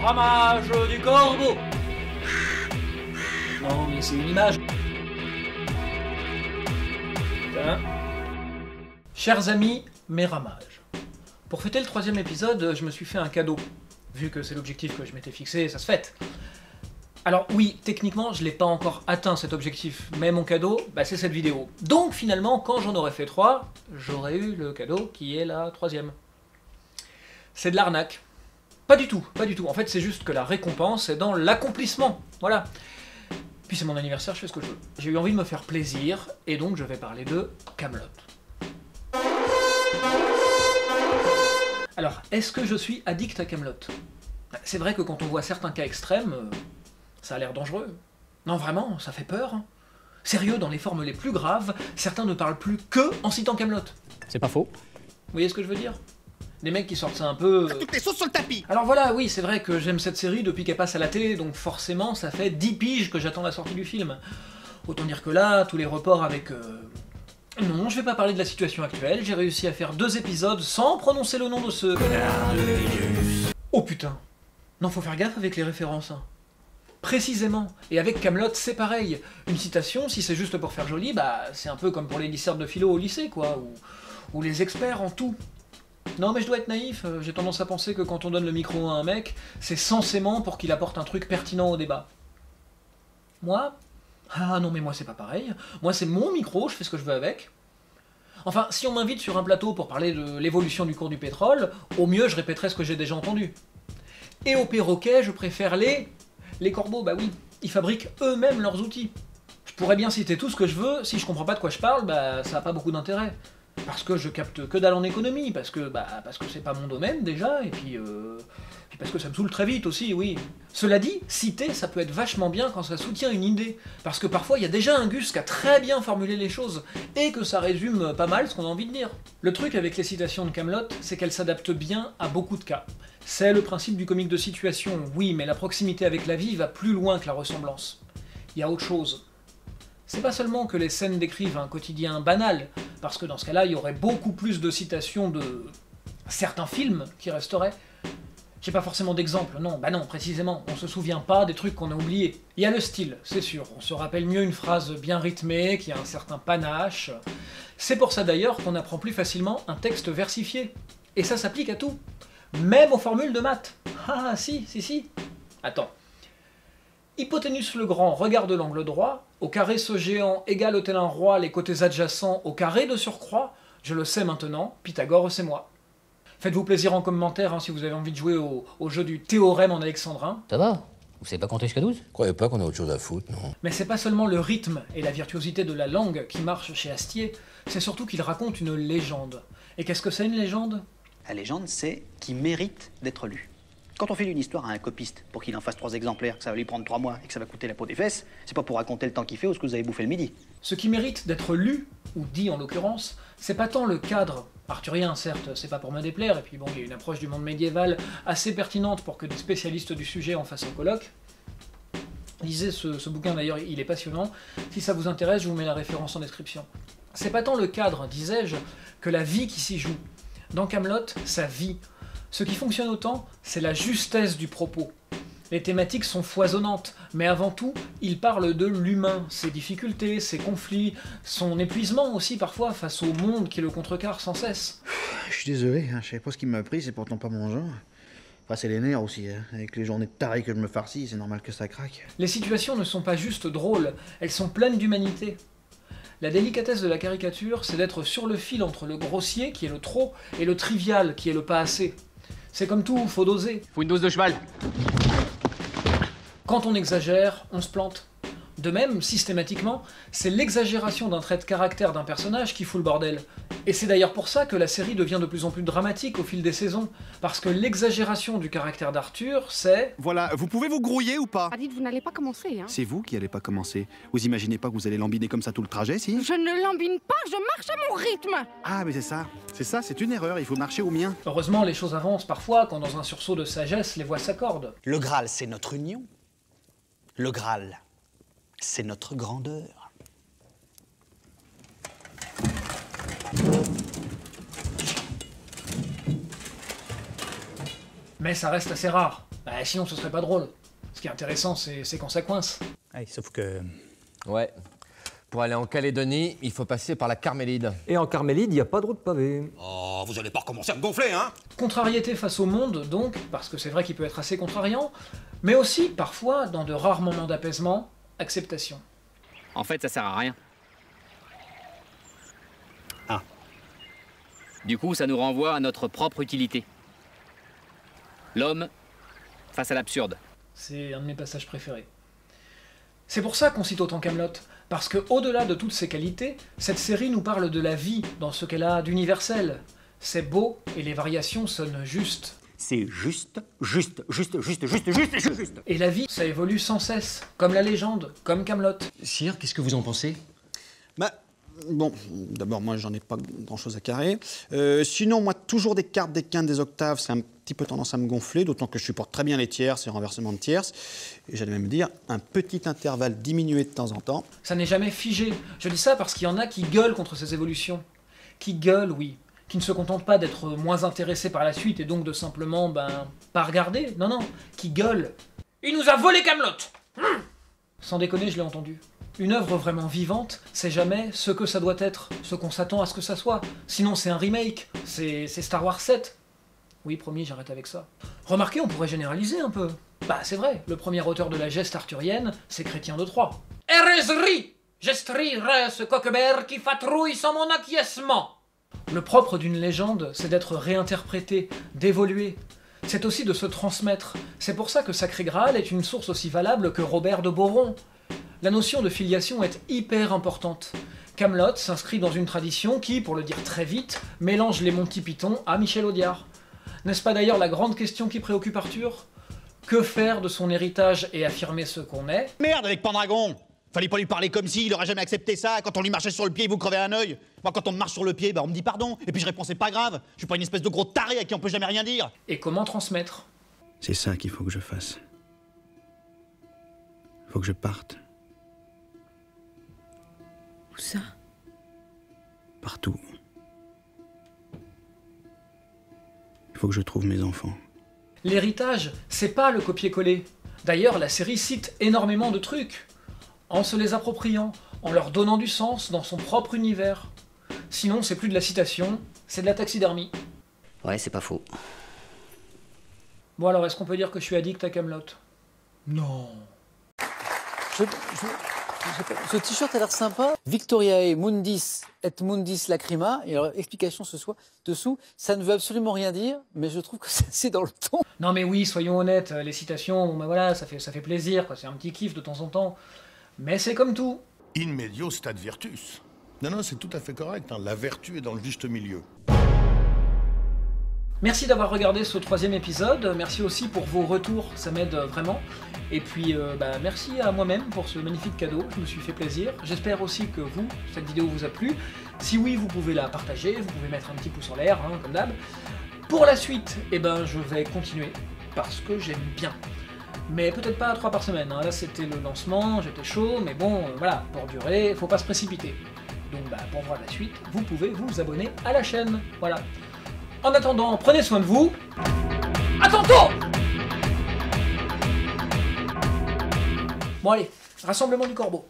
ramage du corbeau. Non, mais c'est une image. Putain. Chers amis, mes ramages. Pour fêter le 3e épisode, je me suis fait un cadeau. Vu que c'est l'objectif que je m'étais fixé, ça se fête. Alors oui, techniquement, je l'ai pas encore atteint cet objectif, mais mon cadeau, c'est cette vidéo. Donc finalement, quand j'en aurais fait 3, j'aurais eu le cadeau qui est la 3e. C'est de l'arnaque. Pas du tout, pas du tout. En fait, c'est juste que la récompense est dans l'accomplissement. Voilà. Puis c'est mon anniversaire, je fais ce que je veux. J'ai eu envie de me faire plaisir, et donc je vais parler de Kaamelott. Alors, est-ce que je suis addict à Kaamelott? C'est vrai que quand on voit certains cas extrêmes, ça a l'air dangereux. Non, vraiment, ça fait peur. Sérieux, dans les formes les plus graves, certains ne parlent plus que en citant Kaamelott. C'est pas faux. Vous voyez ce que je veux dire? Des mecs qui sortent ça un peu... Toutes les sauces sur le tapis. Alors voilà, oui, c'est vrai que j'aime cette série depuis qu'elle passe à la télé, donc forcément, ça fait 10 piges que j'attends la sortie du film. Autant dire que là, tous les reports avec... Non, je vais pas parler de la situation actuelle, j'ai réussi à faire 2 épisodes sans prononcer le nom de ce... Oh putain. Non, faut faire gaffe avec les références, hein. Précisément. Et avec Kaamelott, c'est pareil. Une citation, si c'est juste pour faire joli, c'est un peu comme pour les lycéens de philo au lycée, quoi, ou les experts en tout. Non mais je dois être naïf, j'ai tendance à penser que quand on donne le micro à un mec, c'est censément pour qu'il apporte un truc pertinent au débat. Moi? Ah non mais moi c'est pas pareil. Moi c'est mon micro, je fais ce que je veux avec. Enfin, si on m'invite sur un plateau pour parler de l'évolution du cours du pétrole, au mieux je répéterai ce que j'ai déjà entendu. Et au perroquet, je préfère les corbeaux, bah oui, ils fabriquent eux-mêmes leurs outils. Je pourrais bien citer tout ce que je veux, si je comprends pas de quoi je parle, ça a pas beaucoup d'intérêt. Parce que je capte que dalle en économie, parce que c'est pas mon domaine déjà, et puis parce que ça me saoule très vite aussi, oui. Cela dit, citer, ça peut être vachement bien quand ça soutient une idée, parce que parfois il y a déjà un Gus qui a très bien formulé les choses, et que ça résume pas mal ce qu'on a envie de dire. Le truc avec les citations de Kaamelott, c'est qu'elles s'adaptent bien à beaucoup de cas. C'est le principe du comique de situation, oui, mais la proximité avec la vie va plus loin que la ressemblance. Il y a autre chose. C'est pas seulement que les scènes décrivent un quotidien banal, parce que dans ce cas-là, il y aurait beaucoup plus de citations de certains films qui resteraient. J'ai pas forcément d'exemple, non, non, précisément, on se souvient pas des trucs qu'on a oubliés. Il y a le style, c'est sûr, on se rappelle mieux une phrase bien rythmée, qui a un certain panache. C'est pour ça d'ailleurs qu'on apprend plus facilement un texte versifié. Et ça s'applique à tout. Même aux formules de maths. Ah, si. Attends. Hypoténuse le grand regarde l'angle droit, au carré ce géant égale tel un roi les côtés adjacents au carré de surcroît, je le sais maintenant, Pythagore c'est moi. Faites-vous plaisir en commentaire si vous avez envie de jouer au jeu du théorème en alexandrin. Ça va? Vous savez pas compter jusqu'à 12? Croyez pas qu'on a autre chose à foutre, non? Mais c'est pas seulement le rythme et la virtuosité de la langue qui marchent chez Astier, c'est surtout qu'il raconte une légende. Et qu'est-ce que c'est une légende? La légende, c'est qui mérite d'être lue. Quand on file une histoire à un copiste pour qu'il en fasse 3 exemplaires, que ça va lui prendre 3 mois et que ça va coûter la peau des fesses, c'est pas pour raconter le temps qu'il fait ou ce que vous avez bouffé le midi. Ce qui mérite d'être lu, ou dit en l'occurrence, c'est pas tant le cadre, arthurien certes, c'est pas pour me déplaire, et puis bon, il y a une approche du monde médiéval assez pertinente pour que des spécialistes du sujet en fassent un colloque. Lisez ce bouquin d'ailleurs, il est passionnant. Si ça vous intéresse, je vous mets la référence en description. C'est pas tant le cadre, disais-je, que la vie qui s'y joue. Dans Kaamelott, sa vie. Ce qui fonctionne autant, c'est la justesse du propos. Les thématiques sont foisonnantes, mais avant tout, il parle de l'humain, ses difficultés, ses conflits, son épuisement aussi parfois face au monde qui le contrecarre sans cesse. Je suis désolé, je savais pas ce qui m'a pris, c'est pourtant pas mon genre. Enfin, c'est les nerfs aussi, avec les journées de taré que je me farcis, c'est normal que ça craque. Les situations ne sont pas juste drôles, elles sont pleines d'humanité. La délicatesse de la caricature, c'est d'être sur le fil entre le grossier, qui est le trop, et le trivial, qui est le pas assez. C'est comme tout, faut doser. Faut une dose de cheval. Quand on exagère, on se plante. De même, systématiquement, c'est l'exagération d'un trait de caractère d'un personnage qui fout le bordel. Et c'est d'ailleurs pour ça que la série devient de plus en plus dramatique au fil des saisons, parce que l'exagération du caractère d'Arthur, c'est... Voilà, vous pouvez vous grouiller ou pas? Ah, dites, vous n'allez pas commencer, hein? C'est vous qui allez pas commencer. Vous imaginez pas que vous allez lambiner comme ça tout le trajet, si? Je ne lambine pas, je marche à mon rythme! Ah, mais c'est une erreur, il faut marcher au mien. Heureusement, les choses avancent parfois quand dans un sursaut de sagesse, les voix s'accordent. Le Graal, c'est notre union. Le Graal, c'est notre grandeur. Mais ça reste assez rare. sinon ce serait pas drôle. Ce qui est intéressant, c'est quand ça coince. Ouais, sauf que... Ouais. Pour aller en Calédonie, il faut passer par la Carmélide. Et en Carmélide, il n'y a pas de route pavée. Oh, vous allez pas recommencer à me gonfler, hein? Contrariété face au monde, donc, parce que c'est vrai qu'il peut être assez contrariant, mais aussi, parfois, dans de rares moments d'apaisement, acceptation. En fait, ça sert à rien. Ah. Du coup, ça nous renvoie à notre propre utilité. L'homme face à l'absurde. C'est un de mes passages préférés. C'est pour ça qu'on cite autant Kaamelott, parce que au-delà de toutes ses qualités, cette série nous parle de la vie dans ce qu'elle a d'universel. C'est beau et les variations sonnent justes. C'est juste. Et la vie, ça évolue sans cesse, comme la légende, comme Kaamelott. Sire, qu'est-ce que vous en pensez? Bah, bon, d'abord, moi, j'en ai pas grand-chose à carrer. Sinon, moi, toujours des quartes, des quintes, des octaves, c'est un petit peu tendance à me gonfler, d'autant que je supporte très bien les tierces et renversement de tierces. Et j'allais même dire, un petit intervalle diminué de temps en temps. Ça n'est jamais figé. Je dis ça parce qu'il y en a qui gueulent contre ces évolutions. Qui gueulent, oui. Qui ne se contentent pas d'être moins intéressés par la suite et donc de simplement, pas regarder. Non, non. Qui gueulent. Il nous a volé Kaamelott. Sans déconner, je l'ai entendu. Une œuvre vraiment vivante, c'est jamais ce que ça doit être, ce qu'on s'attend à ce que ça soit. Sinon, c'est un remake. C'est Star Wars 7. Oui, promis, j'arrête avec ça. Remarquez, on pourrait généraliser un peu. Bah, c'est vrai, le premier auteur de la geste arthurienne, c'est Chrétien de Troyes. Héréserie! Gestrie, ce coquebert qui fatrouille sans mon acquiescement. Le propre d'une légende, c'est d'être réinterprété, d'évoluer. C'est aussi de se transmettre. C'est pour ça que Sacré Graal est une source aussi valable que Robert de Boron. La notion de filiation est hyper importante. Kaamelott s'inscrit dans une tradition qui, pour le dire très vite, mélange les Monty Python à Michel Audiard. N'est-ce pas d'ailleurs la grande question qui préoccupe Arthur? Que faire de son héritage et affirmer ce qu'on est? Merde avec Pendragon! Fallait pas lui parler comme si, il aurait jamais accepté ça. Quand on lui marchait sur le pied, il vous crevait un œil. Moi, quand on me marche sur le pied, on me dit pardon. Et puis je réponds, c'est pas grave. Je suis pas une espèce de gros taré à qui on peut jamais rien dire. Et comment transmettre? C'est ça qu'il faut que je fasse. Faut que je parte. Où ça? Partout. Il faut que je trouve mes enfants. L'héritage, c'est pas le copier-coller. D'ailleurs, la série cite énormément de trucs. En se les appropriant, en leur donnant du sens dans son propre univers. Sinon, c'est plus de la citation, c'est de la taxidermie. Ouais, c'est pas faux. Bon alors, est-ce qu'on peut dire que je suis addict à Kaamelott? Non. Ce t-shirt a l'air sympa. Victoriae Mundis et Mundis Lacrima. Et alors, explication ce soir dessous. Ça ne veut absolument rien dire, mais je trouve que c'est dans le ton. Non mais oui, soyons honnêtes, les citations, voilà, ça fait plaisir, quoi. C'est un petit kiff de temps en temps. Mais c'est comme tout. In medio stat virtus. Non, c'est tout à fait correct, hein. La vertu est dans le juste milieu. Merci d'avoir regardé ce 3e épisode, merci aussi pour vos retours, ça m'aide vraiment. Et puis merci à moi-même pour ce magnifique cadeau, je me suis fait plaisir. J'espère aussi que vous, cette vidéo vous a plu. Si oui, vous pouvez la partager, vous pouvez mettre un petit pouce en l'air, hein, comme d'hab. Pour la suite, je vais continuer, parce que j'aime bien. Mais peut-être pas 3 par semaine, hein. Là c'était le lancement, j'étais chaud, mais bon, voilà, pour durer, faut pas se précipiter. Donc pour voir la suite, vous pouvez vous abonner à la chaîne, voilà. En attendant, prenez soin de vous. À tantôt! Bon allez, rassemblement du corbeau.